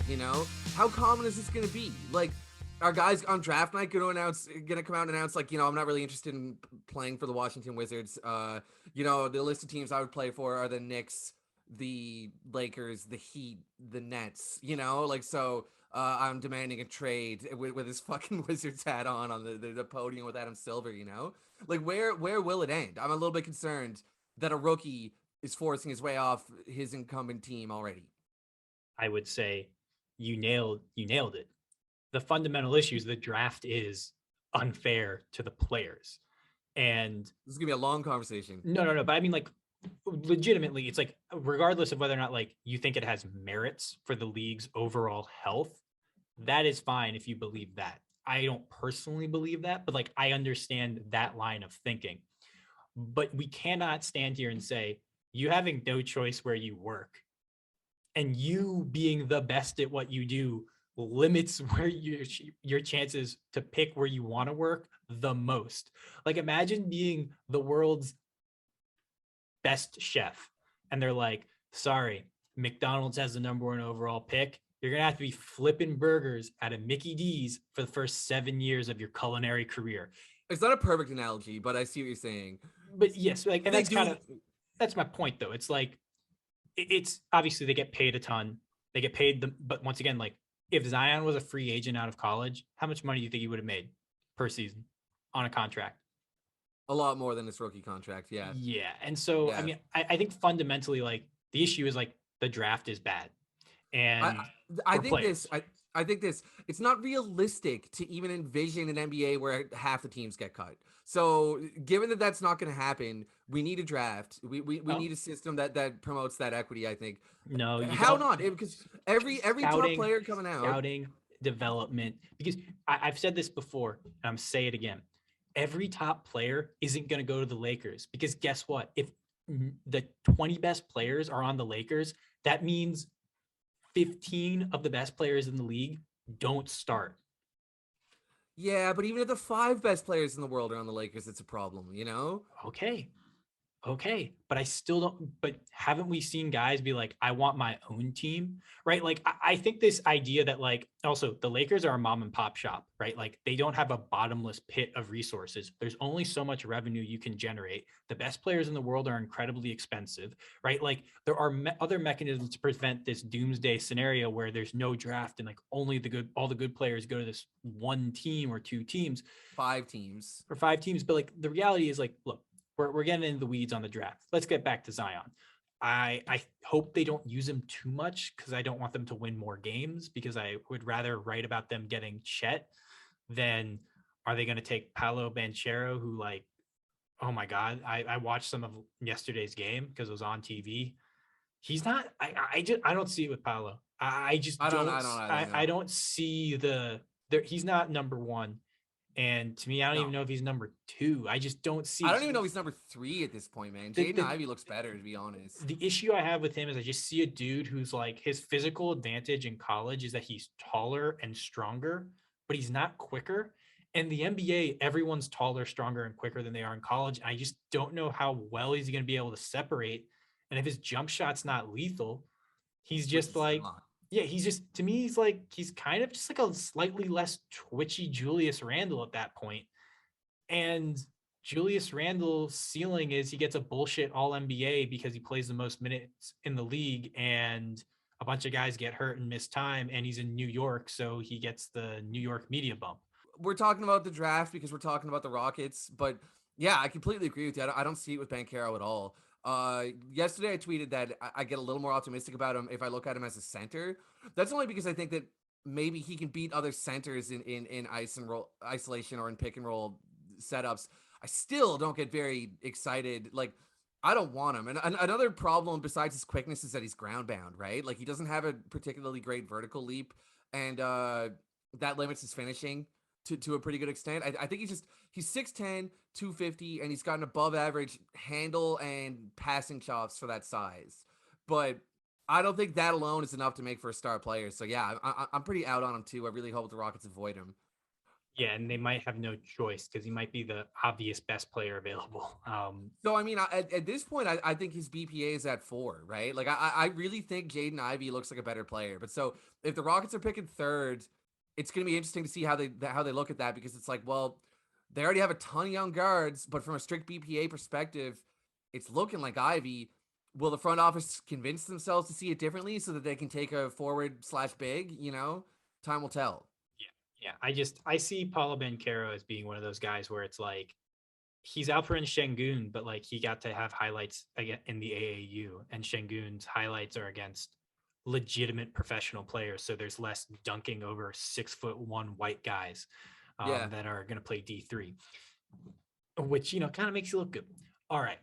You know, how common is this going to be? Like, are guys on draft night going to come out and announce like, I'm not really interested in playing for the Washington Wizards. The list of teams I would play for are the Knicks, the Lakers, the Heat, the Nets. Like so. I'm demanding a trade with his fucking Wizards hat on the podium with Adam Silver. Like where will it end? I'm a little bit concerned that a rookie is forcing his way off his incumbent team already. I would say you nailed it. The fundamental issue is the draft is unfair to the players. And This is gonna be a long conversation. no, but I mean, like, legitimately, it's like, regardless of whether or not like you think it has merits for the league's overall health, that is fine if you believe that. I don't personally believe that, but like I understand that line of thinking. But we cannot stand here and say you having no choice where you work and you being the best at what you do limits where your chances to pick where you want to work the most. Like, imagine being the world's best chef and they're like, sorry, McDonald's has the number one overall pick. You're gonna have to be flipping burgers at a Mickey D's for the first 7 years of your culinary career. It's not a perfect analogy, but I see what you're saying. But yes, like, and They that's do. that's my point though. It's like, it's obviously they get paid a ton. They get paid but once again, like, if Zion was a free agent out of college, how much money do you think he would have made per season on a contract? A lot more than his rookie contract. Yeah, Yeah. And so, I yeah. mean, I think fundamentally, like, the issue is like the draft is bad. I And I for think this players, I think this it's not realistic to even envision an NBA where half the teams get cut. So given that that's not going to happen, we need a draft. We no, need a system that promotes that equity. I think. no, you How don't. not? Because every top Scouting, player coming out. scouting, development. Because I've said this before, and I'm say it again. Every top player isn't going to go to the Lakers because guess what? If the 20 best players are on the Lakers, that means 15 of the best players in the league don't start. Yeah, but even if the five best players in the world are on the Lakers, it's a problem. Okay, okay, but I still don't. But haven't we seen guys be like, I want my own team, right? Like, I think this idea that, like, also the Lakers are a mom and pop shop, right? Like, they don't have a bottomless pit of resources. There's only so much revenue you can generate. The best players in the world are incredibly expensive, right? Like, there are other mechanisms to prevent this doomsday scenario where there's no draft and like only all the good players go to this one team or two teams Five teams. or five teams. But like, the reality is, like, look, we're getting into the weeds on the draft. Let's get back to Zion. I hope they don't use him too much because I don't want them to win more games, because I would rather write about them getting Chet than are they going to take Paolo Banchero, who, like, oh my God, I watched some of yesterday's game because it was on TV. He's not, I don't see it with Paolo. I just I don't either. I No. don't see he's not number one. And to me, I don't even No. know if he's number two. I just don't see I don't even know if he's number three at this point, man. the, Jaden the Ivey looks better, to be honest. the issue I have with him is I just see a dude who's like, his physical advantage in college is that he's taller and stronger, but he's not quicker. In the NBA, everyone's taller, stronger, and quicker than they are in college. I just don't know how well he's going to be able to separate. And if his jump shot's not lethal, he's Which just is like, not. yeah, he's just, to me, he's like, he's kind of just like a slightly less twitchy Julius Randle at that point. And Julius Randle's ceiling is he gets a bullshit all NBA because he plays the most minutes in the league, and a bunch of guys get hurt and miss time, and he's in New York, so he gets the New York media bump. We're talking about the draft because we're talking about the Rockets, but yeah, I completely agree with you. I don't see it with Bankero at all. Yesterday I tweeted that I get a little more optimistic about him if I look at him as a center. That's only because I think that maybe he can beat other centers in isolation or in pick and roll setups. I still don't get very excited. Like, I don't want him. And another problem besides his quickness is that he's ground bound, right? Like, he doesn't have a particularly great vertical leap, and that limits his finishing to a pretty good extent. I think he's 6'10", 250, and he's got an above average handle and passing chops for that size. But I don't think that alone is enough to make for a star player. So yeah, I'm pretty out on him too. I really hope the Rockets avoid him. Yeah, and they might have no choice because he might be the obvious best player available. So I mean, at this point, I think his BPA is at 4, right? Like I really think Jaden Ivey looks like a better player. But so if the Rockets are picking third, it's going to be interesting to see how they look at that, because it's like, well, they already have a ton of young guards, but from a strict BPA perspective, it's looking like Ivy. Will the front office convince themselves to see it differently so that they can take a forward slash big? Time will tell. Yeah, I see Paulo Banchero as being one of those guys where it's like he's out for in Shengun, but like he got to have highlights again in the AAU, and Shengun's highlights are against legitimate professional players. So there's less dunking over 6'1" white guys Yeah. that are going to play D3, which kind of makes you look good. All right,